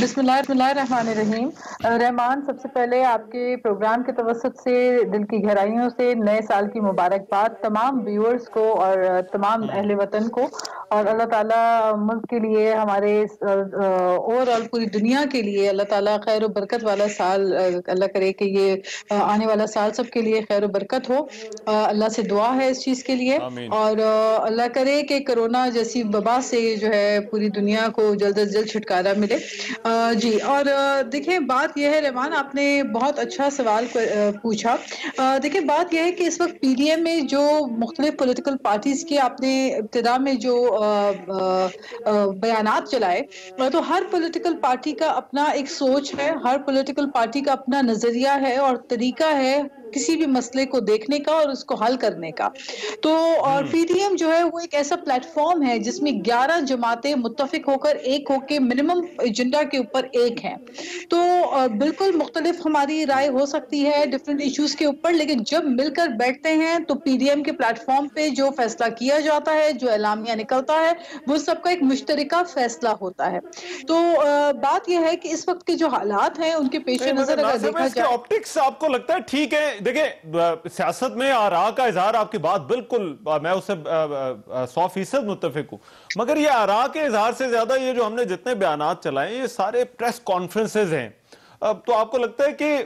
بسم اللہ الرحمن الرحیم. رحمان، سب سے پہلے آپ کے پروگرام کے توسط سے دل کی گہرائیوں سے نئے سال کی مبارکباد تمام ویورز کو اور تمام اہل وطن کو, اور اللہ تعالیٰ ملک کے لیے, ہمارے اوور آل پوری دنیا کے لیے اللہ تعالیٰ خیر و برکت والا سال اللہ کرے کہ یہ آنے والا سال سب کے لیے خیر و برکت ہو. اللہ سے دعا ہے اس چیز کے لیے, اور اللہ کرے کہ کرونا جیسی وبا سے جو ہے پوری دنیا کو جلد از جلد چھٹکارا ملے. جی, اور دیکھیں بات یہ ہے رحمان, آپ نے بہت اچھا سوال پوچھا. دیکھیں بات یہ ہے کہ اس وقت پی ڈی ایم میں جو مختلف پولیٹیکل پارٹیز کے آپ نے ابتدا میں جو بیانات چلائے, تو ہر پولیٹیکل پارٹی کا اپنا ایک سوچ ہے, ہر پولیٹیکل پارٹی کا اپنا نظریہ ہے اور طریقہ ہے کسی بھی مسئلے کو دیکھنے کا اور اس کو حل کرنے کا. تو اور پی ڈی ایم جو ہے وہ ایک ایسا پلیٹ فارم ہے جس میں 11 جماعتیں متفق ہو کر ایک ہو کے منیمم ایجنڈا کے اوپر ایک ہیں. تو بالکل مختلف ہماری رائے ہو سکتی ہے ڈفرینٹ ایشوز کے اوپر, لیکن جب مل کر بیٹھتے ہیں تو پی ڈی ایم کے پلیٹ فارم پہ جو فیصلہ کیا جاتا ہے, جو اعلامیہ نکلتا ہے, وہ سب کا ایک مشترکہ فیصلہ ہوتا ہے. تو بات یہ ہے کہ اس وقت کے جو حالات ہیں ان کے پیش نظر اگر دیکھا جائے, آپٹکس آپ کو لگتا ہے ٹھیک ہے. دیکھیں سیاست میں آراء کا اظہار, آپ کی بات بالکل میں اس سے 100% متفق ہوں, مگر یہ آراء کے اظہار سے زیادہ یہ جو ہم نے جتنے بیانات چلائے یہ سارے پریس کانفرنسز ہیں. تو آپ کو لگتا ہے کہ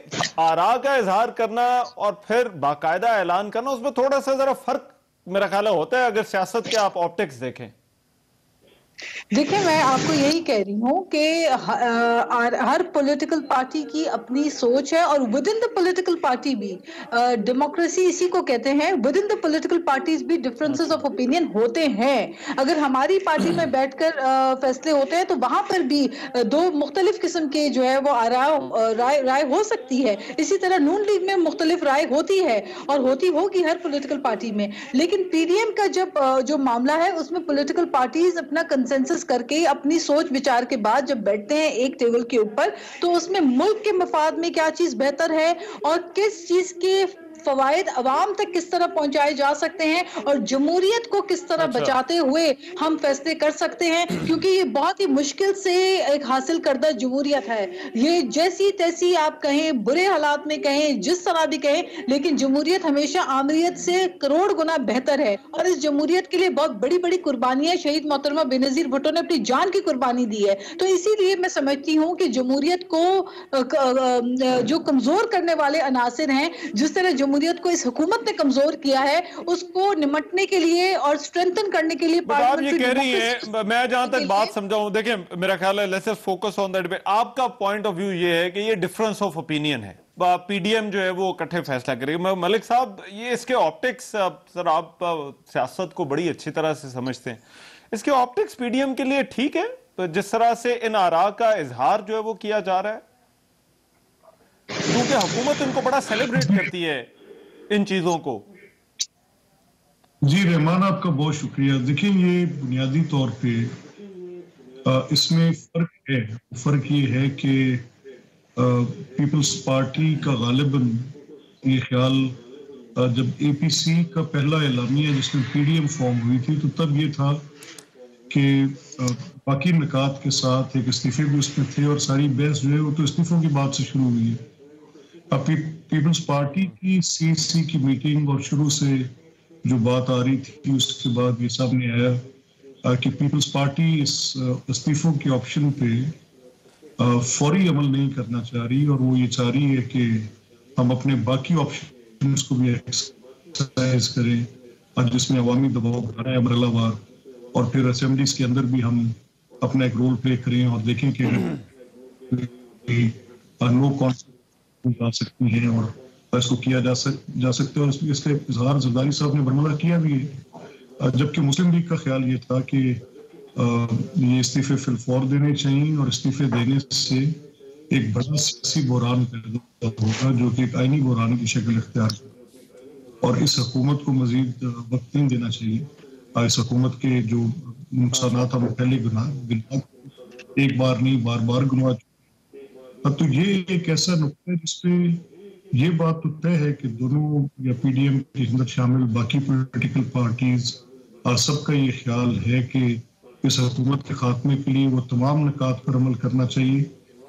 آراء کا اظہار کرنا اور پھر باقاعدہ اعلان کرنا اس میں تھوڑا سا ذرا فرق میرا خیال ہوتا ہے اگر سیاست کے آپ آپٹکس دیکھیں؟ دیکھیں میں آپ کو یہی کہہ رہی ہوں کہ ہر پولیٹیکل پارٹی کی اپنی سوچ ہے, اور with in the political party بھی ڈیموکریسی اسی کو کہتے ہیں, with in the political parties بھی ڈفرینسز آف اوپینین ہوتے ہیں. اگر ہماری پارٹی میں بیٹھ کر فیصلے ہوتے ہیں تو وہاں پر بھی دو مختلف قسم کے جو ہے وہ رائے ہو سکتی ہے. اسی طرح نون لیگ میں مختلف رائے ہوتی ہے اور ہوتی ہوگی ہر پولیٹیکل پارٹی میں, لیکن پی ڈی ایم کا جو معاملہ ہے اس میں پولیٹیکل پارٹیز اپنا کنسنسس کر کے اپنی سوچ وچار کے بعد جب بیٹھتے ہیں ایک ٹیبل کے اوپر, تو اس میں ملک کے مفاد میں کیا چیز بہتر ہے اور کس چیز کے فوائد عوام تک کس طرح پہنچائے جا سکتے ہیں اور جمہوریت کو کس طرح بچاتے ہوئے ہم فیصلے کر سکتے ہیں, کیونکہ یہ بہت ہی مشکل سے ایک حاصل کردہ جمہوریت ہے. یہ جیسی تیسی آپ کہیں, برے حالات میں کہیں, جس طرح بھی کہیں, لیکن جمہوریت ہمیشہ آمریت سے کروڑ گنا بہتر ہے. اور اس جمہوریت کے لیے بہت بڑی بڑی قربانیاں شہید محترمہ بینظیر بھٹو نے اپنی جان کی قربانی دی ہے. تو اسی لیے میں سمجھتی ہوں کہ جمہوریت کو جو کمزور کرنے والے عناصر ہیں, جس طرح جمہوریت کو اس حکومت نے کمزور کیا ہے, اس کو نمٹنے کے لیے اور سٹرینتھن کرنے کے لیے آپ یہ کہہ رہی ہیں, میں جہاں تک بات سمجھاؤں, دیکھیں میرا خیال ہے لیٹس فوکس آن دیٹ. آپ کا پوائنٹ آف ویو یہ ہے کہ یہ ڈفرنس آف اوپینین ہے, پی ڈی ایم جو ہے وہ اکٹھے فیصلہ کرے گا. ملک صاحب یہ اس کے آپٹکس, سر آپ سیاست کو بڑی اچھی طرح سے سمجھتے ہیں, اس کے آپٹکس پی ڈی ایم کے لیے ٹھیک ہے جس طرح سے ان آراء کا اظہار جو ہے وہ کیا جا رہا ہے, کیونکہ حکومت ان کو بڑا سیلیبریٹ کرتی ہے ان چیزوں کو؟ جی رحمان, آپ کا بہت شکریہ. دیکھیں یہ بنیادی طور پہ اس میں فرق یہ ہے کہ پیپلز پارٹی کا غالباً یہ خیال جب اے پی سی کا پہلا اعلامیہ جس میں پی ڈی ایم فارم ہوئی تھی تو تب یہ تھا کہ باقی نکات کے ساتھ ایک استعفے بھی اس میں تھے, اور ساری بحث جو ہے وہ تو استعفوں کی بات سے شروع ہوئی ہے. اب پیپلز پارٹی کی سی سی کی میٹنگ اور شروع سے جو بات آ رہی تھی اس کے بعد یہ سامنے آیا کہ پیپلز پارٹی اس استعفوں کے آپشن پہ فوری عمل نہیں کرنا چاہ رہی, اور وہ یہ چاہ رہی ہے کہ ہم اپنے باقی آپشنز کو بھی ایکسرسائز کریں, اور جس میں عوامی دباؤ بنا ہے امرالہ وار, اور پھر اسمبلیز کے اندر بھی ہم اپنا ایک رول پلے کریں اور دیکھیں کہ نو کانسیپٹ آ سکتی ہیں اور اس کو کیا جا سکتا ہے. اور اس کے اظہار زرداری صاحب نے برملہ کیا بھی ہے, جبکہ مسلم لیگ کا خیال یہ تھا کہ یہ استعفے فی الفور دینے چاہیے, اور استعفے دینے سے ایک بڑا سیاسی بحران پیدا ہوگا جو کہ ایک آئینی بحران کی شکل اختیار کرے, اور اس حکومت کو مزید وقت نہیں دینا چاہیے. اس حکومت کے جو نقصانات ہم پہلے گناہ ایک بار نہیں بار بار گنوا چکے. تو یہ ایک ایسا نقطہ ہے جس پہ یہ بات تو طے ہے کہ دونوں یا پی ڈی ایم کے اندر شامل باقی پولیٹیکل پارٹیز اور سب کا یہ خیال ہے کہ اس حکومت کے خاتمے کے لیے وہ تمام نکات پر عمل کرنا چاہیے,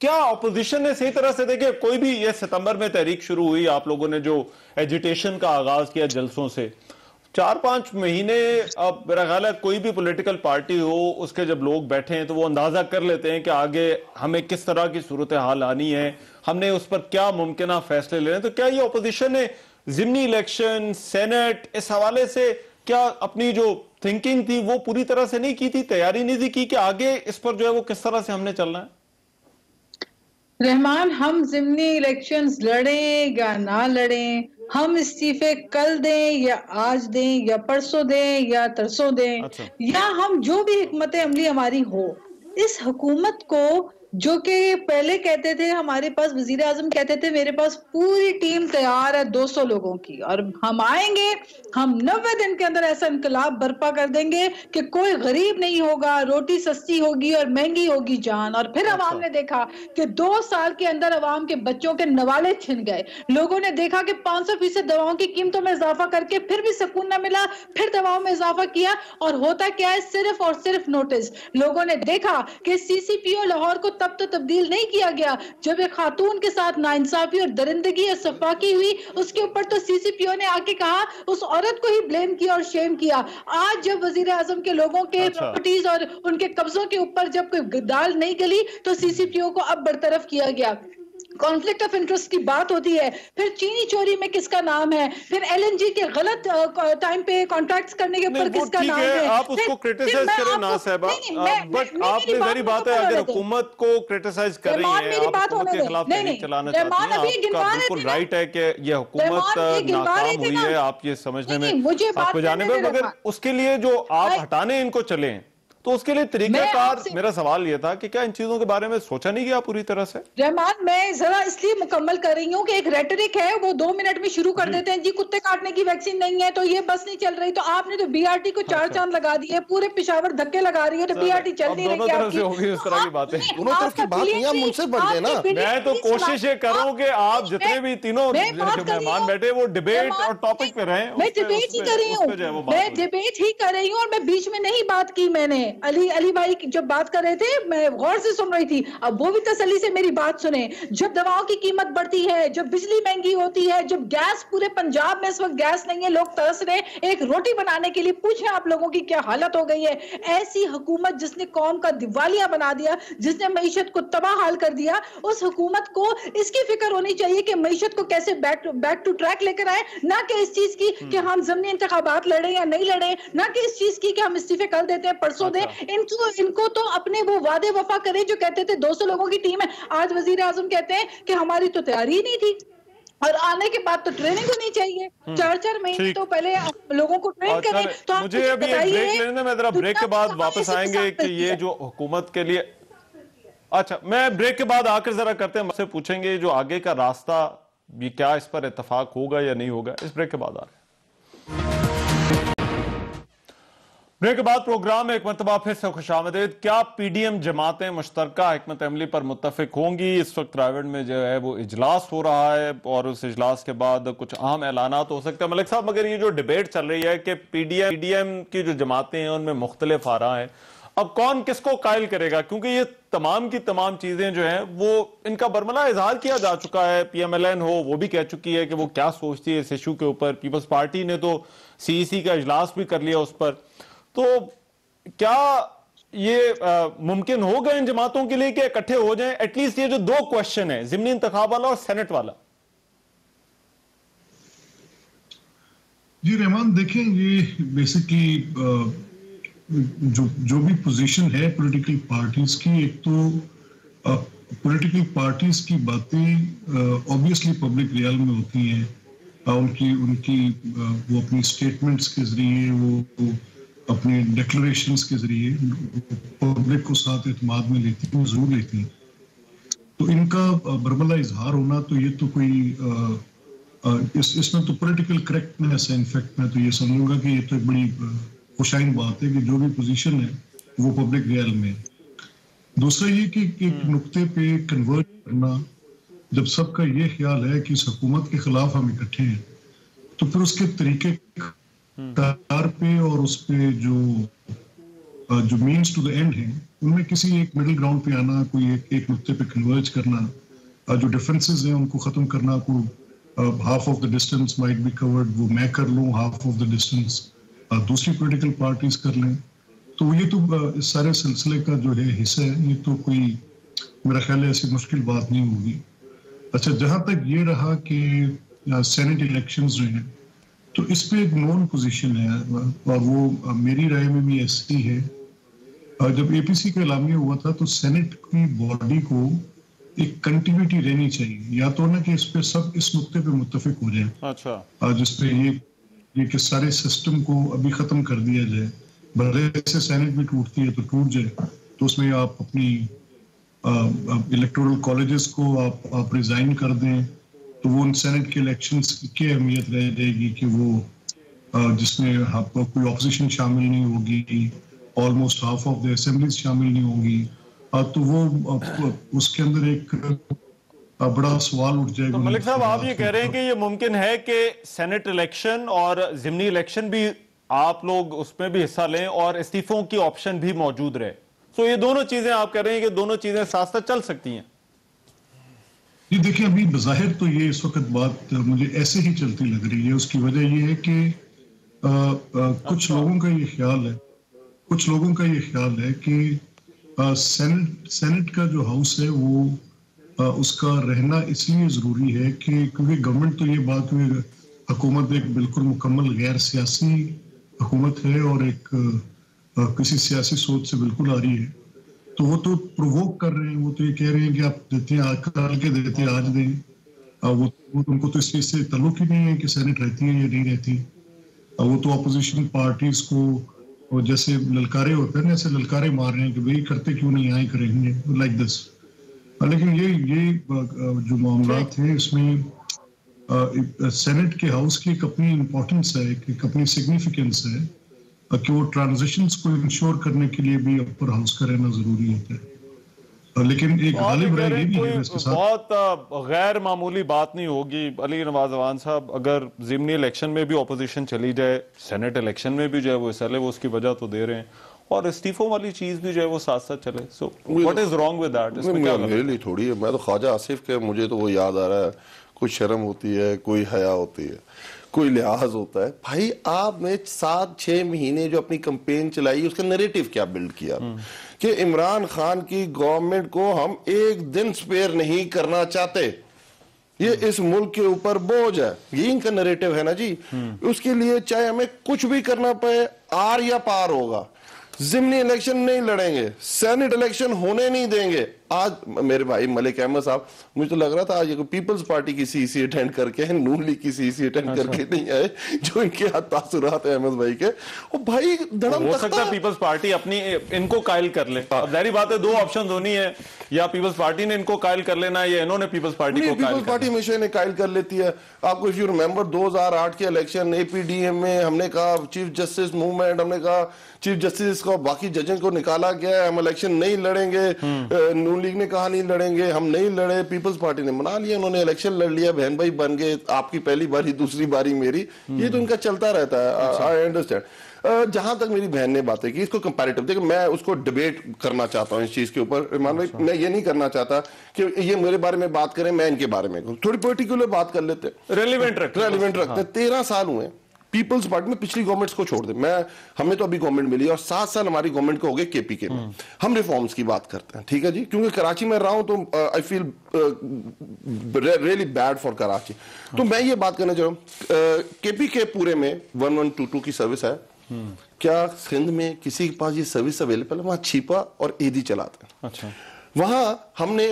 کیا اپوزیشن نے صحیح طرح سے دیکھے؟ کوئی بھی یہ ستمبر میں تحریک شروع ہوئی، آپ لوگوں نے جو ایجیٹیشن کا آغاز کیا جلسوں سے، 4-5 مہینے اب میرا خیال ہے کوئی بھی پولیٹیکل پارٹی ہو اس کے جب لوگ بیٹھے ہیں تو وہ اندازہ کر لیتے ہیں کہ آگے ہمیں کس طرح کی صورتحال آنی ہے، ہم نے اس پر کیا ممکنہ فیصلے لینے. تو کیا یہ اپوزیشن نے ضمنی الیکشن، سینٹ، اس حوالے سے کیا اپنی جو تھنکنگ تھی وہ پوری طرح سے نہیں کی تھی، تیاری نہیں تھی کی کہ آگے اس پر جو ہے وہ کس طرح سے ہم نے چلنا ہے؟ رحمان، ہم ضمنی الیکشنز لڑیں یا نہ لڑیں، ہم استعفے کل دیں یا آج دیں یا پرسوں دیں یا ترسوں دیں، یا ہم جو بھی حکمت عملی ہماری ہو، اس حکومت کو جو کہ پہلے کہتے تھے، ہمارے پاس وزیر اعظم کہتے تھے میرے پاس پوری ٹیم تیار ہے 200 لوگوں کی، اور ہم آئیں گے، ہم 90 دن کے اندر ایسا انقلاب برپا کر دیں گے کہ کوئی غریب نہیں ہوگا، روٹی سستی ہوگی اور مہنگی ہوگی جان. اور پھر عوام نے دیکھا کہ 2 سال کے اندر عوام کے بچوں کے نوالے چھن گئے. لوگوں نے دیکھا کہ 500% دواؤں کی قیمتوں میں اضافہ کر کے پھر بھی سکون نہ ملا، پھر دواؤں میں اضافہ کیا، اور ہوتا کیا ہے؟ صرف اور صرف نوٹس. لوگوں نے دیکھا کہ سی سی پی او لاہور کو تب تو تبدیل نہیں کیا گیا جب ایک خاتون کے ساتھ ناانصافی اور درندگی اور سفاکی ہوئی، اس کے اوپر تو سی سی پی او نے آ کے کہا، اس عورت کو ہی بلیم کیا اور شیم کیا. آج جب وزیر اعظم کے لوگوں کے پراپرٹیز اور ان کے قبضوں کے اوپر جب کوئی دال نہیں گلی تو سی سی پی او کو اب برطرف کیا گیا. کانفلکٹ آف انٹرسٹ کی بات ہوتی ہے، پھر چینی چوری میں کس کا نام ہے، پھر ایل این جی کے غلط ٹائم پہ کانٹریکٹس کرنے کے اوپر کس کا نام ہے. آپ اس کو کرٹیسائز کریں نا صاحبہ، بٹ آپ نے ظاہری بات ہے اگر حکومت کو کرٹیسائز کر رہی ہیں، آپ حکومت کے خلاف تحریک چلانا چاہتی ہیں، آپ کا بالکل رائٹ ہے کہ یہ حکومت ناکام ہوئی ہے، آپ یہ سمجھنے میں آپ کو جانے میں، مگر اس کے لیے جو آپ ہٹانے ان کو چلیں تو اس کے لیے طریقہ کار، میرا سوال یہ تھا کہ کیا ان چیزوں کے بارے میں سوچا نہیں گیا پوری طرح سے؟ رحمان، میں ذرا اس لیے مکمل کر رہی ہوں کہ ایک ریٹرک ہے، وہ 2 منٹ میں شروع کر دیتے ہیں، جی کتے کاٹنے کی ویکسین نہیں ہے تو یہ بس نہیں چل رہی، تو آپ نے تو بی آر ٹی کو 4 چاند لگا دیے، پورے پشاور دھکے لگا رہی ہے تو بی آر ٹی چل نہیں رہی. دونوں طرف سے ہوگی اس طرح کی باتیں، دونوں طرف کی بات نہیں، آپ مجھ سے بڑھ گئے نا. میں تو کوشش یہ کروں کہ آپ جتنے بھی تینوں مہمان بیٹھے وہ ڈیبیٹ اور ٹاپک پہ رہیں. میں ڈیبیٹ ہی کر رہی ہوں، میں ڈیبیٹ ہی کر رہی ہوں، اور میں بیچ میں نہیں بات کی. میں نے علی بھائی جب بات کر رہے تھے میں غور سے سن رہی تھی، اب وہ بھی تسلی سے میری بات سنیں. جب دواؤں کی قیمت بڑھتی ہے، جب بجلی مہنگی ہوتی ہے، جب گیس، پورے پنجاب میں اس وقت گیس نہیں ہے، لوگ ترس رہے ایک روٹی بنانے کے لیے، پوچھیں آپ لوگوں کی کیا حالت ہو گئی ہے. ایسی حکومت جس نے قوم کا دیوالیہ بنا دیا، جس نے معیشت کو تباہ حال کر دیا، اس حکومت کو اس کی فکر ہونی چاہیے کہ معیشت کو کیسے بیک ٹو ٹریک لے کر آئے، نہ کہ اس چیز کی کہ ہم ضمنی انتخابات لڑیں یا نہیں لڑیں، نہ کہ اس چیز کی کہ ہم استعفے کل دیتے ہیں پرسوں دیں. ان کو تو اپنے وہ وعدے وفا کرے جو کہتے تھے 200 لوگوں کی ٹیم ہے. آج وزیر اعظم کہتے ہیں کہ ہماری تو تیاری نہیں تھی، اور آنے کے بعد تو ٹریننگ ہونی چاہیے. 4 مہینے تو پہلے لوگوں کو ٹرین کریں. تو مجھے ابھی ایک بریک لینے میں ذرا بریک کے بعد واپس آئیں گے کہ یہ جو حکومت کے لیے، اچھا میں بریک کے بعد آ کر ذرا کرتے ہیں، مجھ سے پوچھیں گے جو آگے کا راستہ، یہ کیا اس پر اتفاق ہوگا یا نہیں ہوگا. اس بریک کے بعد آ رہے ہیں. بریک کے بعد پروگرام میں ایک مرتبہ پھر سے خوش آمدید. کیا پی ڈی ایم جماعتیں مشترکہ حکمت عملی پر متفق ہوں گی؟ اس وقت راولپنڈی میں جو ہے وہ اجلاس ہو رہا ہے اور اس اجلاس کے بعد کچھ اہم اعلانات ہو سکتے ہیں. ملک صاحب، مگر یہ جو ڈیبیٹ چل رہی ہے کہ پی ڈی ایم کی جو جماعتیں ہیں ان میں مختلف آراء ہیں، اب کون کس کو قائل کرے گا؟ کیونکہ یہ تمام کی تمام چیزیں جو ہیں وہ ان کا برملا اظہار کیا جا چکا ہے. پی ایم ایل این ہو وہ بھی کہہ چکی ہے کہ وہ کیا سوچتی ہے اس ایشو کے اوپر. پیپلز پارٹی نے تو سی ای سی کا اجلاس بھی کر لیا اس پر. تو کیا یہ ممکن ہوگا ان جماعتوں کے لیے کہ اکٹھے ہو جائیں؟ ایٹ لیسٹ یہ جو 2 کوشچن ہیں، ضمنی انتخاب والا اور سینٹ والا. جی رحمان، دیکھیں یہ بیسکلی جو بھی پوزیشن ہے پولیٹیکل پارٹیز کی، ایک تو پولیٹیکل پارٹیز کی باتیں obviously پبلک ریال میں ہوتی ہیں، ان کی وہ اپنی سٹیٹمنٹس کے ذریعے، وہ اپنے ڈیکلریشنز کے ذریعے پبلک کو ساتھ اعتماد میں لیتی ہیں، ضرور لیتی ہیں. تو ان کا برملا اظہار ہونا تو یہ تو کوئی اس میں تو پولیٹیکل کریکٹنیس ہے. انفیکٹ میں تو یہ سمجھوں گا کہ یہ تو ایک بڑی خوشائن بات ہے کہ جو بھی پوزیشن ہے وہ پبلک ریال میں. دوسرا یہ کہ ایک نقطے پہ کنورٹ کرنا، جب سب کا یہ خیال ہے کہ اس حکومت کے خلاف ہم اکٹھے ہیں، تو پھر اس کے طریقے کار پہ اور اس پہ جو مینس ٹو دا اینڈ ہیں ان میں کسی ایک مڈل گراؤنڈ پہ آنا, کوئی ایک نقطے پہ کنورج کرنا, جو ڈفرینسز ہیں ان کو ختم کرنا, کو half of the distance might be covered, وہ میں کر لوں ہاف آف دا ڈسٹینس, دوسری پولیٹیکل پارٹیز کر لیں. تو یہ تو اس سارے سلسلے کا جو ہے حصہ ہے, یہ تو کوئی میرا خیال ہے ایسی مشکل بات نہیں ہوگی. اچھا, جہاں تک یہ رہا کہ سینٹ الیکشنز جو ہیں, تو اس پہ ایک نون پوزیشن ہے, اور وہ میری رائے میں بھی ایسی ہے. جب اے پی سی کا اعلامیہ ہوا تھا تو سینٹ کی باڈی کو ایک کنٹینیوٹی رہنی چاہیے, یا تو نہ کہ اس پہ سب اس نقطے پہ متفق ہو جائیں, اچھا, جس پہ یہ کہ سارے سسٹم کو ابھی ختم کر دیا جائے. بغیر سے سینٹ بھی ٹوٹتی ہے تو ٹوٹ جائے, تو اس میں آپ اپنی الیکٹورل کالجز کو آپ ریزائن کر دیں, تو وہ ان سینٹ کے الیکشنز کی اہمیت رہ جائے گی کہ وہ جس میں آپ کو کوئی اپوزیشن شامل نہیں ہوگی, almost half of the assemblies شامل نہیں ہوگی, تو وہ اس کے اندر ایک بڑا سوال اٹھ جائے گا. ملک صاحب, آپ یہ کہہ رہے ہیں کہ یہ ممکن ہے کہ سینٹ الیکشن اور ضمنی الیکشن بھی آپ لوگ اس میں بھی حصہ لیں اور استعفوں کی آپشن بھی موجود رہے, تو یہ دونوں چیزیں آپ کہہ رہے ہیں کہ دونوں چیزیں ساتھ ساتھ چل سکتی ہیں؟ یہ دیکھیں, ابھی بظاہر تو یہ اس وقت بات مجھے ایسے ہی چلتی لگ رہی ہے. اس کی وجہ یہ ہے کہ کچھ لوگوں کا یہ خیال ہے کہ سینٹ کا جو ہاؤس ہے وہ اس کا رہنا اس لیے ضروری ہے کہ کیونکہ گورنمنٹ تو یہ بات ہوئی, حکومت ایک بالکل مکمل غیر سیاسی حکومت ہے اور ایک کسی سیاسی سوچ سے بالکل آ رہی ہے. تو وہ تو پرووک کر رہے ہیں, وہ تو یہ کہہ رہے ہیں کہ آپ دیتے ہیں کل کے دیتے ہیں آج دیں. وہ ان کو تو اس چیز سے تعلق ہی نہیں ہے کہ سینٹ رہتی ہے یا نہیں رہتی. وہ تو اپوزیشن پارٹیز کو جیسے للکارے ہوتے ہیں نا, ایسے للکارے مار رہے ہیں کہ بھئی کرتے کیوں نہیں, آئے کریں گے لائک دس. لیکن یہ جو معاملات ہیں اس میں سینٹ کے ہاؤس کی ایک اپنی امپورٹنس ہے, ایک اپنی سگنیفیکنس ہے کہ وہ ٹرانزیشنز کو انشور کرنے کے لیے بھی اپر ہاؤس کا رہنا ضروری ہوتا ہے. لیکن ایک غالب رائے یہ بھی ہے اس کے ساتھ بہت غیر معمولی بات نہیں ہوگی علی نواز اوان صاحب, اگر ضمنی الیکشن میں بھی اپوزیشن چلی جائے, سینٹ الیکشن میں بھی جو ہے وہ حصہ لے, وہ اس کی وجہ تو دے رہے ہیں, اور استعفوں والی چیز بھی جو ہے وہ ساتھ ساتھ چلے. So what is wrong with that? اس میں کیا میرے لیے تھوڑی ہے, میں تو خواجہ آصف کے مجھے تو وہ یاد آ رہا ہے, کوئی شرم ہوتی ہے, کوئی حیا ہوتی ہے, کوئی لحاظ ہوتا ہے. بھائی آپ نے 7-6 مہینے جو اپنی کمپین چلائی, اس کا نیریٹو کیا بلڈ کیا کہ عمران خان کی گورنمنٹ کو ہم ایک دن سپیئر نہیں کرنا چاہتے, یہ اس ملک کے اوپر بوجھ ہے, یہ ان کا نیریٹو ہے نا جی. اس کے لیے چاہے ہمیں کچھ بھی کرنا پڑے, آر یا پار ہوگا. ضمنی الیکشن نہیں لڑیں گے, سینٹ الیکشن ہونے نہیں دیں گے. آج میرے بھائی ملک احمد صاحب, مجھے تو لگ رہا تھا آج پیپلز پارٹی کی سی سی اٹینڈ کر کے, نون لیگ کی سی سی اٹینڈ کر کے نہیں آئے, جو ان کے تاثرات ہیں احمد بھائی کے. اور بھائی دھڑم ہو سکتا ہے پیپلز پارٹی اپنی ان کو قائل کر لے. اب ظاہری بات ہے, 2 آپشن ہونی ہے, یا پیپلز پارٹی نے ان کو قائل کر لینا ہے, یا انہوں نے پیپلز پارٹی کو قائل کرنا. پیپلز پارٹی ہمیشہ انہیں قائل کر لیتی ہے. آپ کو اف یو ریممبر 2008 کے الیکشن اے پی ڈی ایم میں ہم نے کہا چیف جسٹس موومنٹ, ہم نے کہا چیف جسٹس کو باقی ججوں کو نکالا گیا ہے, ہم الیکشن نہیں لڑیں گے. نون لیگ نے کہا نہیں لڑیں گے, ہم نہیں لڑے. پیپلز پارٹی نے منا لیا, انہوں نے الیکشن لڑ لیا, بہن بھائی بن گئے, آپ کی پہلی باری دوسری باری میری. یہ تو ان کا چلتا رہتا ہے, آئی انڈرسٹینڈ. جہاں تک میری بہن نے باتیں کی, اس کو کمپیریٹو دیکھیں, میں اس کو ڈیبیٹ کرنا چاہتا ہوں اس چیز کے اوپر. ایمان بھائی, میں یہ نہیں کرنا چاہتا کہ یہ میرے بارے میں بات کریں, میں ان کے بارے میں تھوڑی پرٹیکولر بات کر لیتے, ریلیونٹ رکھتے. 13 سال ہوئے پیپلز پارٹی میں, پچھلی گورنمنٹس کو چھوڑ دیں, ہمیں تو ابھی گورنمنٹ ملی اور 7 سال ہماری گورنمنٹ کو ہو گئے کے پی کے میں. ہم ریفارمز کی بات کرتے ہیں, ٹھیک ہے جی, کیونکہ کراچی میں رہا ہوں تو I feel really bad for Karachi. تو میں یہ بات کرنا چاہوں, کے پی کے پورے میں 1122 کی سروس ہے. کیا سندھ میں کسی کے پاس یہ سروس اویلیبل ہے؟ وہاں چھیپا اور ایدی چلاتے ہیں. اچھا, وہاں ہم نے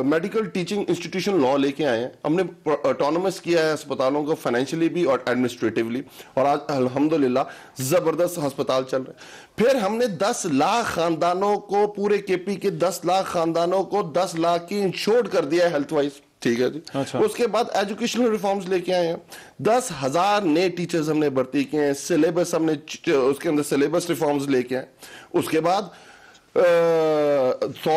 میڈیکل ٹیچنگ انسٹیٹیوشن لا لے کے آئے ہیں. ہم نے آٹونومس کیا ہے اسپتالوں کو, فائنینشلی بھی اور ایڈمنسٹریٹیولی, اور آج الحمدللہ زبردست ہسپتال چل رہے ہیں. پھر ہم نے 10 لاکھ خاندانوں کو, پورے کے پی کے 10 لاکھ خاندانوں کو 10 لاکھ کی انشورڈ کر دیا ہے ہیلتھ وائز, ٹھیک ہے جی. اس کے بعد ایجوکیشنل ریفارمز لے کے آئے ہیں, 10,000 نئے ٹیچرز ہم نے بھرتی کیے ہیں, سلیبس ہم نے اس کے اندر سلیبس ریفارمز لے کے آئے. اس کے بعد 100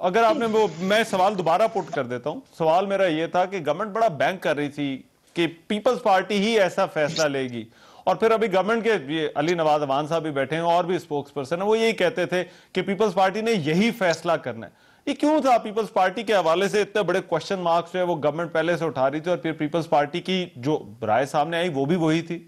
اگر آپ نے میں سوال دوبارہ پٹ کر دیتا ہوں. سوال میرا یہ تھا کہ گورنمنٹ بڑا بینک کر رہی تھی کہ پیپلز پارٹی ہی ایسا فیصلہ لے گی, اور پھر ابھی گورنمنٹ کے علی نواز اوان صاحب بھی بیٹھے ہیں اور بھی اسپوکس پرسن ہیں, وہ یہی کہتے تھے کہ پیپلز پارٹی نے یہی فیصلہ کرنا ہے. یہ کیوں تھا؟ پیپلز پارٹی کے حوالے سے اتنے بڑے کوشچن مارکس جو ہے وہ گورنمنٹ پہلے سے اٹھا رہی تھی, اور پھر پیپلز پارٹی کی جو رائے سامنے آئی وہ بھی وہی تھی.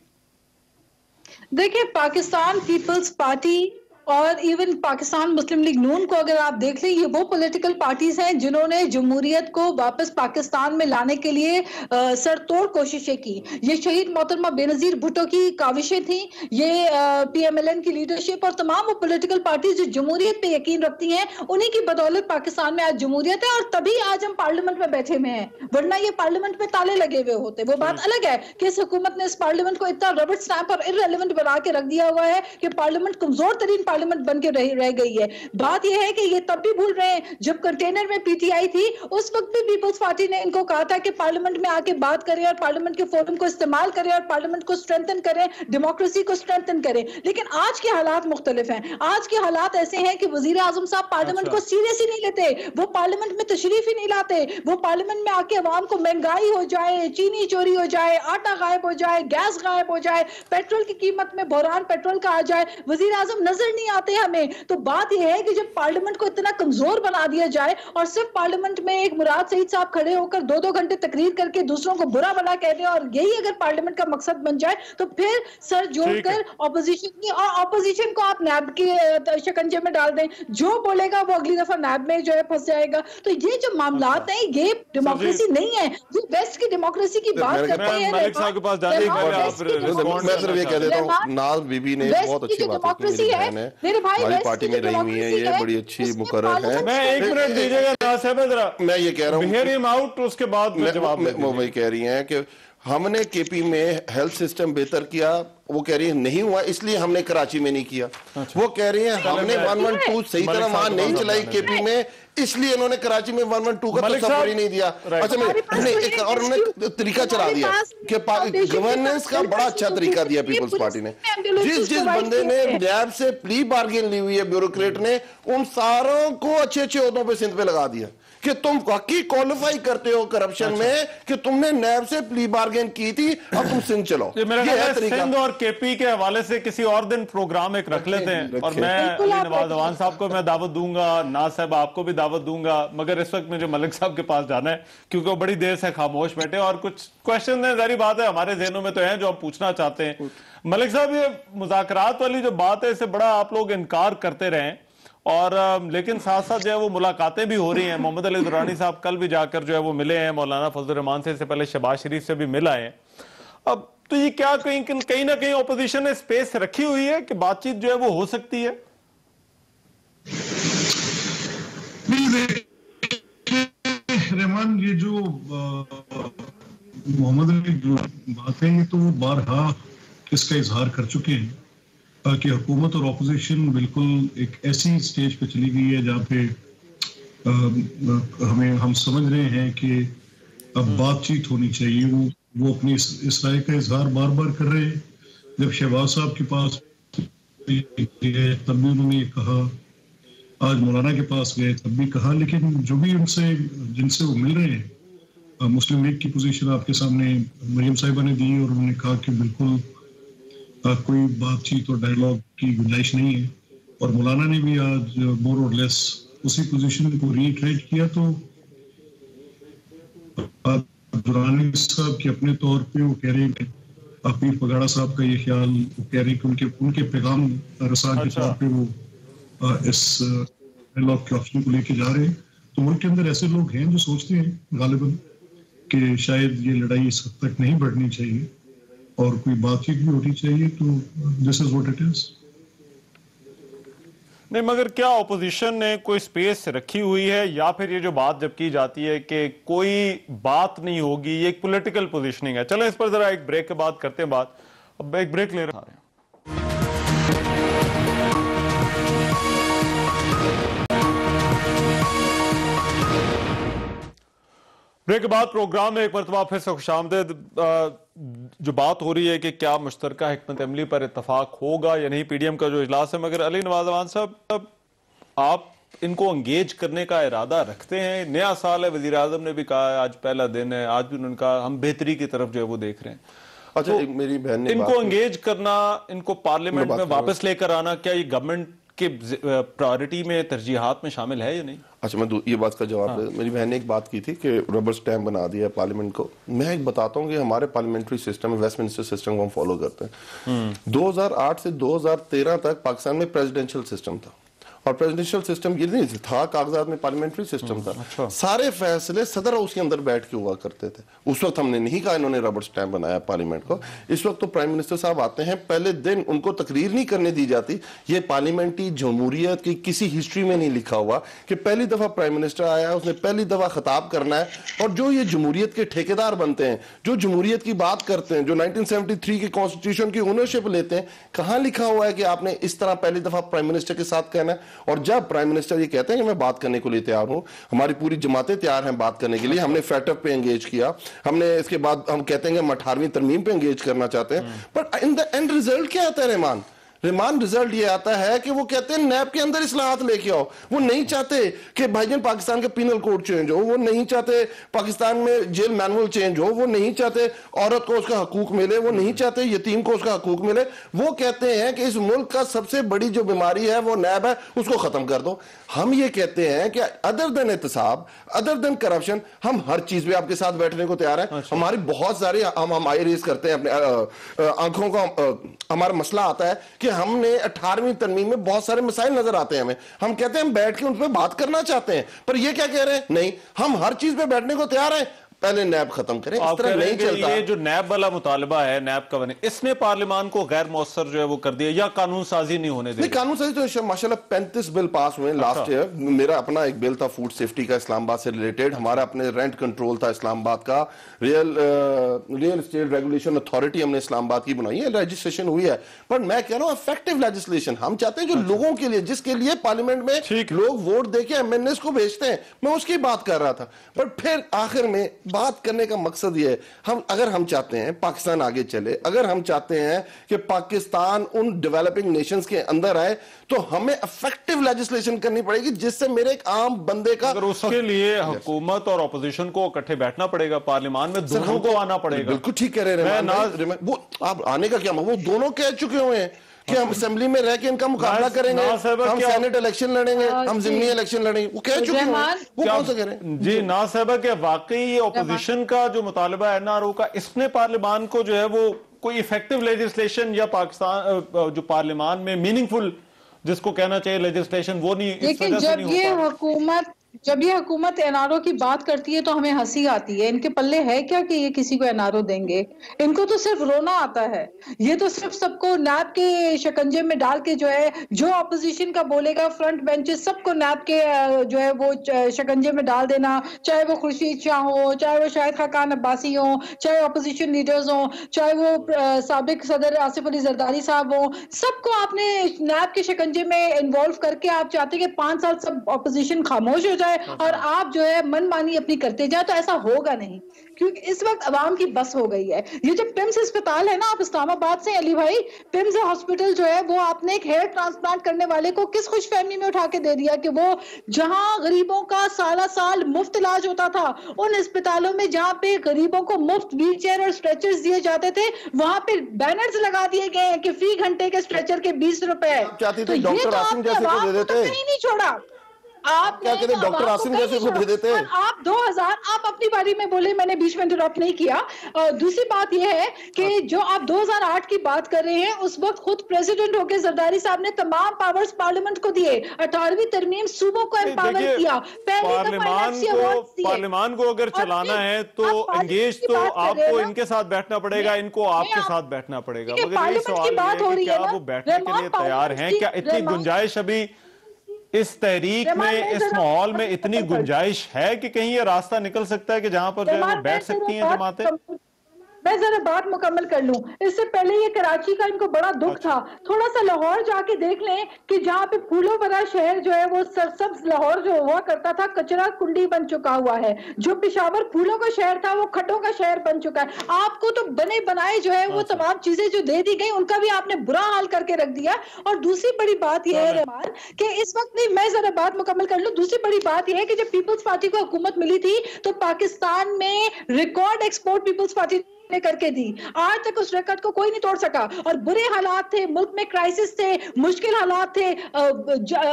دیکھیں, پاکستان پیپلز پارٹی اور ایون پاکستان مسلم لیگ نون کو اگر آپ دیکھ لیں, یہ وہ پولیٹیکل پارٹیز ہیں جنہوں نے جمہوریت کو واپس پاکستان میں لانے کے لیے سر توڑ کوششیں کی. یہ شہید محترمہ بے نظیر بھٹو کی کاوشیں تھیں, یہ پی ایم ایل این کی لیڈرشپ اور تمام وہ پولیٹیکل پارٹیز جو جمہوریت پہ یقین رکھتی ہیں, انہی کی بدولت پاکستان میں آج جمہوریت ہے, اور تبھی آج ہم پارلیمنٹ میں بیٹھے ہوئے ہیں, ورنہ یہ پارلیمنٹ میں تالے لگے ہوئے ہوتے. وہ بات الگ ہے کہ اس حکومت نے اس پارلیمنٹ کو اتنا ربڑ سٹیمپ اور ارریلیونٹ بنا کے رکھ دیا ہوا ہے کہ پارلیمنٹ کمزور ترین پارلیمنٹ بن کے رہ گئی ہے. بات یہ ہے کہ یہ تب بھی بھول رہے ہیں جب کنٹینر میں پی ٹی آئی تھی, اس وقت بھی پیپلز پارٹی نے ان کو کہا تھا کہ پارلیمنٹ میں آ کے بات کریں اور پارلیمنٹ کے فورم کو استعمال کریں اور پارلیمنٹ کو اسٹرینتھن کریں, ڈیموکریسی کو اسٹرینتھن کریں. لیکن آج کے حالات مختلف ہیں. آج کے حالات ایسے ہیں کہ وزیر اعظم صاحب پارلیمنٹ کو سیریس ہی نہیں لیتے, وہ پارلیمنٹ میں تشریف ہی نہیں لاتے. وہ پارلیمنٹ میں آ کے عوام کو مہنگائی ہو جائے, چینی چوری ہو جائے, آٹا غائب ہو جائے, گیس غائب ہو جائے, پیٹرول کی قیمت میں بحران پیٹرول کا آ جائے, وزیر اعظم نظر نہیں آتے ہمیں. تو بات یہ ہے کہ جب پارلیمنٹ کو اتنا کمزور بنا دیا جائے اور صرف پارلیمنٹ میں ایک مراد سعید صاحب کھڑے ہو کر 2-2 گھنٹے تقریر کر کے دوسروں کو برا بنا کہہ دیں, اور یہی اگر پارلیمنٹ کا مقصد بن جائے تو پھر سر جوڑ کر اپوزیشن کی, اور اپوزیشن کو آپ نیب کے شکنجے میں ڈال دیں, جو بولے گا وہ اگلی دفعہ نیب میں جو ہے پھنس جائے گا. تو یہ جو معاملات ہیں یہ ڈیموکریسی نہیں ہے. یہ ویسٹ کی ڈیموکریسی کی بات کرتے ہیں. ملک صاحب کے پاس جانے میں صرف یہ کہہ دیتا ہوں, ناز بی بی نے بہت اچھی بات کی, میری بہن ہے, ہماری پارٹی میں رہی ہوئی ہے, یہ بڑی اچھی مقرر ہے. میں ایک منٹ دیجیے گا ناز صاحب, ذرا میں یہ کہہ رہا ہوں, ہیئر ہم آؤٹ, اس کے بعد وہ وہی کہہ رہی ہیں کہ ہم نے کے پی میں ہیلتھ سسٹم بہتر کیا, وہ کہہ رہی ہیں نہیں ہوا اس لیے ہم نے کراچی میں نہیں کیا. وہ کہہ رہی ہیں ہم نے 112 صحیح طرح وہاں نہیں چلائی کے پی میں, اس لیے انہوں نے کراچی میں 112 کا تصور ہی نہیں دیا. اچھا میں ایک اور انہوں نے طریقہ چلا دیا کہ گورننس کا بڑا اچھا طریقہ دیا پیپلز پارٹی نے. جس بندے نے نیب سے پلی بارگین لی ہوئی ہے بیوروکریٹ نے, ان ساروں کو اچھے اچھے عہدوں پہ سندھ پہ لگا دیا کہ تم واقعی کوالیفائی کرتے ہو کرپشن میں, کہ تم نے نیب سے پلی بارگین کی تھی, اب تم سندھ چلو. یہ ہے طریقہ. سندھ اور کے پی کے حوالے سے کسی اور دن پروگرام ایک رکھ لیتے ہیں, اور میں علی نواز اوان صاحب کو میں دعوت دوں گا, ناز صاحب آپ کو بھی دعوت دوں گا, مگر اس وقت مجھے ملک صاحب کے پاس جانا ہے کیونکہ وہ بڑی دیر سے خاموش بیٹھے, اور کچھ کوشچن ہیں ظاہری بات ہے ہمارے ذہنوں میں تو ہیں جو ہم پوچھنا چاہتے ہیں. ملک صاحب, یہ مذاکرات والی جو بات ہے اس سے بڑا آپ لوگ انکار کرتے رہے, اور لیکن ساتھ ساتھ جو ہے وہ ملاقاتیں بھی ہو رہی ہیں. محمد علی درانی صاحب کل بھی جا کر جو ہے وہ ملے ہیں, مولانا فضل الرحمان سے, اس سے پہلے شہباز شریف سے بھی مل آئے ہیں. اب تو یہ کیا کہیں نہ کہیں اپوزیشن نے سپیس رکھی ہوئی ہے کہ بات چیت جو ہے وہ ہو سکتی ہے؟ رحمان, یہ جو محمد علی بات ہے, یہ تو وہ بارہا اس کا اظہار کر چکے ہیں کہ حکومت اور اپوزیشن بالکل ایک ایسی سٹیج پہ چلی گئی ہے جہاں پہ ہم سمجھ رہے ہیں کہ اب بات چیت ہونی چاہیے. وہ اپنی اس رائے کا اظہار بار بار کر رہے ہیں. جب شہباز صاحب کے پاس تب بھی انہوں نے یہ کہا, آج مولانا کے پاس گئے تب بھی کہا, لیکن جو بھی جن سے وہ مل رہے ہیں, مسلم لیگ کی پوزیشن آپ کے سامنے مریم صاحبہ نے دی, اور انہوں نے کہا کہ بالکل کوئی بات چیت اور ڈائیلاگ کی گنجائش نہیں ہے. اور مولانا نے بھی آج مور اور لیس اسی پوزیشن کو ریٹریٹ کیا. تو درانی صاحب کے اپنے طور پہ وہ کہہ رہے ہیں کہ پیر پگاڑا صاحب کا یہ خیال, وہ کہہ رہے ہیں کہ ان کے پیغام رسان کے طور پہ وہ اس ڈائیلاگ کے آپشن کو لے کے جا رہے ہیں. تو ملک کے اندر ایسے لوگ ہیں جو سوچتے ہیں غالباً کہ شاید یہ لڑائی اس حد تک نہیں بڑھنی چاہیے اور کوئی بات چیت بھی ہونی چاہیے. تو دس از واٹ اٹ از. نہیں, مگر کیا اپوزیشن نے کوئی سپیس رکھی ہوئی ہے, یا پھر یہ جو بات جب کی جاتی ہے کہ کوئی بات نہیں ہوگی, یہ ایک پولیٹیکل پوزیشننگ ہے؟ چلیں اس پر ذرا ایک بریک کے بعد کرتے ہیں بات. اب ایک بریک لے رہے ہیں. بریک کے بعد پروگرام میں ایک مرتبہ پھر سے خوش آمدید. جو بات ہو رہی ہے کہ کیا مشترکہ حکمت عملی پر اتفاق ہوگا یا نہیں, پی ڈی ایم کا جو اجلاس ہے, مگر علی نواز اوان صاحب آپ ان کو انگیج کرنے کا ارادہ رکھتے ہیں؟ نیا سال ہے، وزیر اعظم نے بھی کہا ہے آج پہلا دن ہے، آج بھی انہوں نے کہا ہم بہتری کی طرف جو ہے وہ دیکھ رہے ہیں. اچھا میری بہن نے ان کو انگیج کرنا، ان کو پارلیمنٹ میں واپس لے کر آنا، کیا یہ گورنمنٹ کے پرائورٹی میں، ترجیحات میں شامل ہے یا نہیں؟ اچھا میں یہ بات کا جواب دے. میری بہن نے ایک بات کی تھی کہ ربر سٹیمپ بنا دیا ہے پارلیمنٹ کو. میں ایک بتاتا ہوں کہ ہمارے پارلیمنٹری سسٹم ہے، ویسٹ منسٹر سسٹم کو ہم فالو کرتے ہیں. 2008 سے 2013 تک پاکستان میں پریزیڈنشل سسٹم تھا، اور پریزیڈنشل سسٹم یہ نہیں تھا کاغذات میں، پارلیمنٹری سسٹم تھا. سارے فیصلے صدر ہاؤس کے اندر بیٹھ کے ہوا کرتے تھے. اس وقت ہم نے نہیں کہا انہوں نے ربر سٹیمپ بنایا پارلیمنٹ کو. اس وقت تو پرائم منسٹر صاحب آتے ہیں، پہلے دن ان کو تقریر نہیں کرنے دی جاتی. یہ پارلیمنٹری جمہوریت کی کسی ہسٹری میں نہیں لکھا ہوا کہ پہلی دفعہ پرائم منسٹر آیا، اس نے پہلی دفعہ خطاب کرنا ہے. اور جو یہ جمہوریت کے ٹھیکیدار بنتے ہیں، جو جمہوریت کی بات کرتے ہیں، جو 1973 کی کانسٹیٹیوشن کی اونرشپ لیتے ہیں، کہاں لکھا ہوا ہے کہ آپ نے اس طرح پہلی دفعہ پرائم منسٹر کے ساتھ کہنا ہے؟ اور جب پرائم منسٹر یہ کہتے ہیں کہ میں بات کرنے کے لیے تیار ہوں، ہماری پوری جماعتیں تیار ہیں بات کرنے کے لیے، ہم نے فیٹ اپ پہ انگیج کیا، ہم نے اس کے بعد ہم کہتے ہیں کہ ہم 18ویں ترمیم پہ انگیج کرنا چاہتے ہیں. But in the and result کیا آتا ہے رحمان ریزلٹ یہ آتا ہے کہ وہ کہتے ہیں نیب کے اندر اصلاحات لے کے آؤ. وہ نہیں چاہتے کہ بھائی جان پاکستان کا پینل کوڈ چینج ہو، وہ نہیں چاہتے پاکستان میں جیل مینول چینج ہو، وہ نہیں چاہتے عورت کو اس کا حقوق ملے، وہ نہیں چاہتے یتیم کو اس کا حقوق ملے. وہ کہتے ہیں کہ اس ملک کا سب سے بڑی جو بیماری ہے وہ نیب ہے، اس کو ختم کر دو. ہم یہ کہتے ہیں کہ ادر دین احتساب، ادر دین کرپشن، ہم ہر چیز پہ آپ کے ساتھ بیٹھنے کو تیار ہیں. ہماری بہت ساری ہم آئی ریز کرتے ہیں اپنے آنکھوں کا. ہمارا مسئلہ آتا ہے کہ ہم نے 18ویں ترمیم میں بہت سارے مسائل نظر آتے ہیں ہمیں، ہم کہتے ہیں ہم بیٹھ کے ان پہ بات کرنا چاہتے ہیں، پر یہ کیا کہہ رہے ہیں؟ نہیں، ہم ہر چیز پہ بیٹھنے کو تیار ہیں، پہلے نیب ختم کریں. اس طرح نہیں چلتا. یہ جو نیب والا مطالبہ ہے، نیب کا بنے، اس نے پارلیمان کو غیر مؤثر جو ہے وہ کر دیا، یا قانون سازی نہیں ہونے دے؟ قانون سازی تو ماشاءاللہ 35 بل پاس ہوئے لاسٹ ایئر. میرا اپنا ایک بل تھا فوڈ سیفٹی کا اسلام آباد سے ریلیٹڈ، ہمارا اپنے رینٹ کنٹرول تھا اسلام آباد کا، ریئل اسٹیٹ ریگولیشن اتھارٹی ہم نے اسلام آباد کی بنائی ہے، رجسٹریشن ہوئی ہے. پر میں کہہ رہا ہوں افیکٹو لیجسلیشن ہم چاہتے ہیں جو لوگوں کے لیے، جس کے لیے پارلیمنٹ میں لوگ ووٹ دے کے ایم این ایز کو بھیجتے ہیں. میں اس کی بات کر رہا تھا. پر پھر آخر میں بات کرنے کا مقصد یہ ہے، اگر ہم چاہتے ہیں پاکستان آگے چلے، اگر ہم چاہتے ہیں کہ پاکستان ان ڈیولپنگ نیشنز کے اندر آئے، تو ہمیں افیکٹو لیجسلیشن کرنی پڑے گی جس سے میرے ایک عام بندے کا. اگر اس کے لیے حکومت اور اپوزیشن کو اکٹھے بیٹھنا پڑے گا، پارلیمان میں دونوں کو آنا پڑے گا. بالکل ٹھیک کہہ رہے ہیں. وہ آپ آنے کا کیا، وہ دونوں کہہ چکے ہوئے ہیں کہ ہم اسمبلی میں رہ کے ان کا مقابلہ کریں گے، ہم سینٹ الیکشن لڑیں گے، ہم ضمنی الیکشن لڑیں گے. وہ کہہ چکے ہیں، وہ کون سا کہہ رہے ہیں؟ جی ناز صاحبہ، کہ واقعی یہ اپوزیشن کا جو مطالبہ ہے این آر او کا، اس نے پارلیمان کو جو ہے وہ کوئی ایفیکٹو لیجسلیشن یا پاکستان جو پارلیمان میں میننگ فل جس کو کہنا چاہیے لیجسلیشن، وہ نہیں، اس وجہ سے نہیں ہو پا جب یہ حکومت این آر او کی بات کرتی ہے تو ہمیں ہنسی آتی ہے. ان کے پلے ہے کیا کہ یہ کسی کو این آر او دیں گے؟ ان کو تو صرف رونا آتا ہے. یہ تو صرف سب کو نیب کے شکنجے میں ڈال کے جو ہے، جو اپوزیشن کا بولے گا فرنٹ بینچز سب کو نیب کے جو ہے وہ شکنجے میں ڈال دینا، چاہے وہ خورشید شاہ ہو، چاہے وہ شاہد خاقان عباسی ہوں، چاہے اپوزیشن لیڈرز ہوں، چاہے وہ سابق صدر آصف علی زرداری صاحب ہوں، سب کو آپ نے نیب کے شکنجے میں انوالو کر کے آپ چاہتے کہ 5 سال سب اپوزیشن خاموش ہو جائے اور آپ جو ہے من مانی اپنی کرتے جائیں. تو ایسا ہوگا نہیں، کیونکہ اس وقت عوام کی بس ہو گئی ہے. یہ جو پمس اسپتال ہے نا، آپ اسلام آباد سے علی بھائی، پمس ہاسپٹل جو ہے وہ آپ نے ایک ہیئر ٹرانسپلانٹ کرنے والے کو کس خوش فہمی میں اٹھا کے دے دیا کہ وہ جہاں غریبوں کا سالہ سال مفت علاج ہوتا تھا، ان اسپتالوں میں جہاں پہ غریبوں کو مفت ویل چیئر اور اسٹریچرز دیے جاتے تھے، وہاں پہ بینرز لگا دیے گئے ہیں کہ فی گھنٹے کے اسٹریچر کے 20 روپے. تو یہ تو آپ نے عوام کو تو کہیں نہیں چھوڑا. آپ کیا کہتے ہیں ڈاکٹر عاصم جیسے کو دے دیتے ہیں. آپ 2000 آپ اپنی باری میں بولے، میں نے بیچ میں انٹرپٹ نہیں کیا. دوسری بات یہ ہے کہ جو آپ 2008 کی بات کر رہے ہیں، اس وقت خود پریزیڈنٹ ہو کے زرداری صاحب نے تمام پاورز پارلیمنٹ کو دیے، 18ویں ترمیم صوبوں کو امپاور کیا. پارلیمان کو اگر چلانا ہے تو انگیج تو آپ کو ان کے ساتھ بیٹھنا پڑے گا، ان کو آپ کے ساتھ بیٹھنا پڑے گا. مگر یہ سوال ہے کہ کیا وہ بیٹھنے کے لیے تیار ہیں؟ کیا اتنی گنجائش ابھی اس تحریک میں، اس ماحول میں اتنی گنجائش ہے کہ کہیں یہ راستہ نکل سکتا ہے کہ جہاں پر جو ہے وہ بیٹھ سکتی ہیں جماعتیں؟ میں ذرا بات مکمل کر لوں. اس سے پہلے یہ کراچی کا ان کو بڑا دکھ تھا. تھوڑا سا لاہور جا کے دیکھ لیں کہ جہاں پہ پھولوں بھرا شہر جو ہے وہ سرسبز لاہور جو ہوا کرتا تھا کچرا کنڈی بن چکا ہوا ہے. جو پشاور پھولوں کا شہر تھا وہ کھٹوں کا شہر بن چکا ہے. آپ کو تو بنے بنائے جو ہے وہ تمام چیزیں جو دے دی گئی ان کا بھی آپ نے برا حال کر کے رکھ دیا. اور دوسری بڑی بات یہ ہے رحمان کہ اس وقت نہیں, میں ذرا بات مکمل کر لوں. دوسری بڑی بات یہ ہے کہ جب پیپلز پارٹی کو حکومت ملی تھی تو پاکستان میں ریکارڈ ایکسپورٹ پیپلز پارٹی نے کر کے دی. آج تک اس ریکارڈ کو کوئی نہیں توڑ سکا. اور برے حالات تھے, ملک میں کرائسس تھے, مشکل حالات تھے,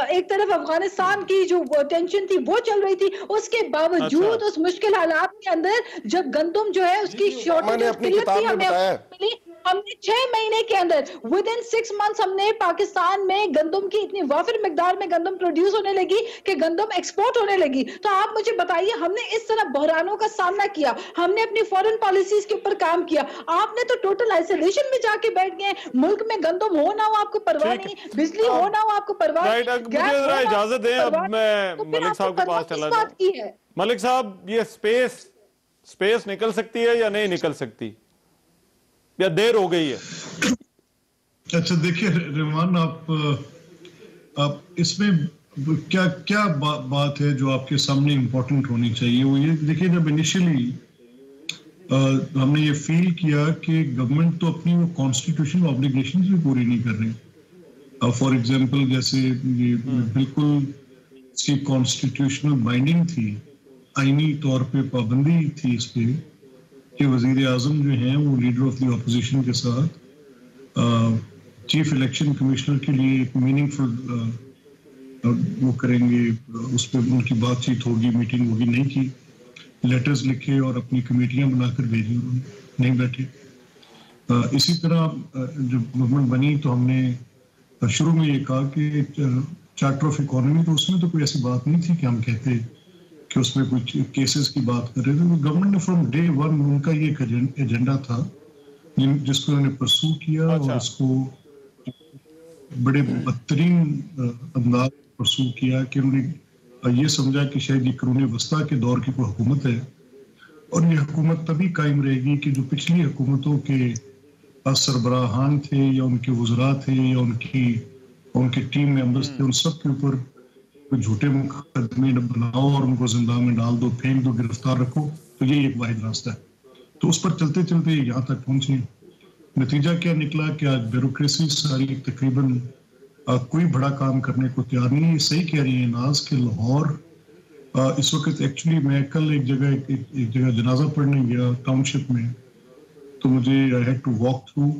ایک طرف افغانستان کی جو ٹینشن تھی وہ چل رہی تھی, اس کے باوجود اس مشکل حالات کے اندر جب گندم جو ہے اس کی شارٹیج ہم نے 6 مہینے کے اندر within 6 months ہم نے پاکستان میں گندم کی اتنی وافر مقدار میں گندم پروڈیوس ہونے لگی کہ گندم ایکسپورٹ ہونے لگی. تو آپ مجھے بتائیے, ہم نے اس طرح بحرانوں کا سامنا کیا, ہم نے اپنی فورن پالیسیز کے اوپر کام کیا. آپ نے تو ٹوٹل آئسولیشن میں جا کے بیٹھ گئے. ملک میں گندم ہو نہ ہو آپ کو پرواہ نہیں, بجلی ہو نہ ہو آپ کو پرواہ نہیں. مجھے ذرا اجازت دیں, اب میں ملک صاحب کے پاس چلا جاؤں. ملک صاحب, یہ سپیس نکل سکتی ہے یا نہیں نکل سکتی, یا دیر ہو گئی ہے؟ اچھا دیکھیے رحمان, آپ اس میں کیا بات ہے جو آپ کے سامنے امپورٹنٹ ہونی چاہیے, وہ یہ دیکھیے جب انیشلی ہم نے یہ فیل کیا کہ گورنمنٹ تو اپنی وہ کانسٹیٹیوشنل آبلیگیشنز بھی پوری نہیں کر رہی. فار ایگزامپل جیسے یہ بالکل اس کی کانسٹیٹیوشنل بائنڈنگ تھی, آئینی طور پہ پابندی تھی اس پہ کہ وزیر اعظم جو ہیں وہ لیڈر آف دی اپوزیشن کے ساتھ چیف الیکشن کمشنر کے لیے ایک میننگ فل وہ کریں گے, اس پہ ان کی بات چیت ہوگی, میٹنگ ہوگی. نہیں کی, لیٹرز لکھے اور اپنی کمیٹیاں بنا کر بھیجی, انہوں نے نہیں بیٹھے. اسی طرح جب گورنمنٹ بنی تو ہم نے شروع میں یہ کہا کہ چارٹر آف اکانومی, تو اس میں تو کوئی ایسی بات نہیں تھی کہ ہم کہتے کہ اس میں کچھ کیسز کی بات کر رہے تھے. گورنمنٹ نے فرام ڈے ون ان کا یہ ایجنڈا تھا جس کو انہوں نے پرسو کیا, اور اس کو بڑے بدترین انداز پرسو کیا کہ انہوں نے یہ سمجھا کہ شاید یہ قرون وسطیٰ کے دور کی کوئی حکومت ہے, اور یہ حکومت تبھی قائم رہے گی کہ جو پچھلی حکومتوں کے سربراہان تھے یا ان کے وزراء تھے یا ان کے ٹیم ممبرز تھے, ان سب کے اوپر جھوٹے مقدمے بناؤ اور ان کو زندان میں ڈال دو, پھینک دو, گرفتار رکھو. تو یہ ایک واحد راستہ ہے. تو اس پر چلتے چلتے یہاں تک پہنچے. نتیجہ کیا نکلا کہ آج بیوروکریسی ساری تقریباً کوئی بڑا کام کرنے کو تیار نہیں ہے. صحیح کہہ رہی ہیں ناز کہ لاہور اس وقت ایکچولی میں کل ایک جگہ جنازہ پڑھنے گیا ٹاؤن شپ میں, تو مجھے I had to walk through.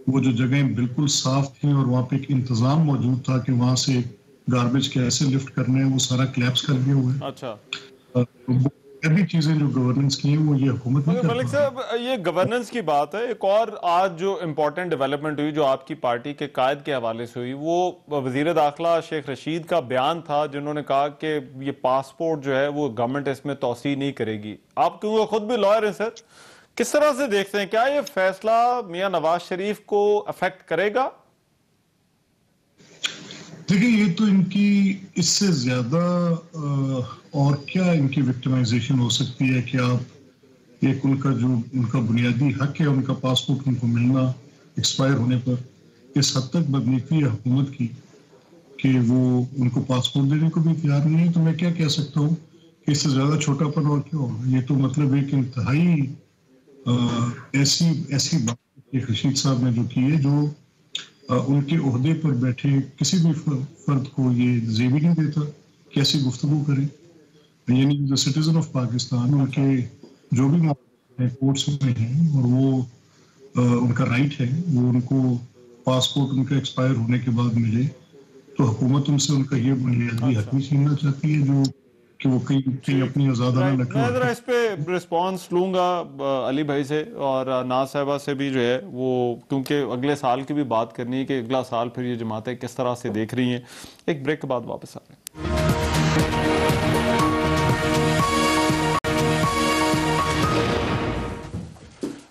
وہ جو جگہیں بالکل صاف تھیں اور وہاں پہ ایک انتظام موجود تھا کہ وہاں سے گاربیج کیسے لفٹ کرنے ہیں, وہ سارا کلیپس کر دیا ہوا ہے. اچھا, ابھی چیزیں جو گورننس کی ہیں وہ یہ حکومت نہیں. ملک صاحب, یہ گورننس کی بات ہے. ایک اور آج جو امپورٹنٹ ڈیولپمنٹ ہوئی جو آپ کی پارٹی کے قائد کے حوالے سے ہوئی, وہ وزیر داخلہ شیخ رشید کا بیان تھا جنہوں نے کہا کہ یہ پاسپورٹ جو ہے وہ گورنمنٹ اس میں توسیع نہیں کرے گی. آپ کیونکہ خود بھی لائر ہیں سر, کس طرح سے دیکھتے ہیں, کیا یہ فیصلہ میاں نواز شریف کو افیکٹ کرے گا؟ دیکھیں یہ تو ان کی اس سے زیادہ اور کیا ان کی وکٹمائزیشن ہو سکتی ہے کہ آپ ایک ان کا بنیادی حق ہے ان کا پاسپورٹ ان کو ملنا ایکسپائر ہونے پر, اس حد تک بدنیتی ہے حکومت کی کہ وہ ان کو پاسپورٹ دینے کو بھی تیار نہیں ہے. تو میں کیا کہہ سکتا ہوں کہ اس سے زیادہ چھوٹا پن اور کیا ہوگا. یہ تو مطلب ایک انتہائی ایسی بات رشید صاحب نے جو کی ہے, جو ان کے عہدے پر بیٹھے کسی بھی فرد کو یہ زیب نہیں دیتا کہ ایسی گفتگو کرے. یعنی جو سٹیزن آف پاکستان ان کے جو بھی کورٹس میں ہیں اور وہ ان کا رائٹ ہے, وہ ان کو پاسپورٹ ان کا ایکسپائر ہونے کے بعد ملے, تو حکومت ان سے ان کا یہ بنیادی حق بھی چھیننا چاہتی ہے جو کہ وہ کہیں اپنی آزادانہ میں ذرا اس پہ رسپانس لوں گا علی بھائی سے اور ناز صاحبہ سے بھی جو ہے وہ, کیونکہ اگلے سال کی بھی بات کرنی ہے کہ اگلا سال پھر یہ جماعتیں کس طرح سے دیکھ رہی ہیں. ایک بریک کے بعد واپس آ رہے ہیں.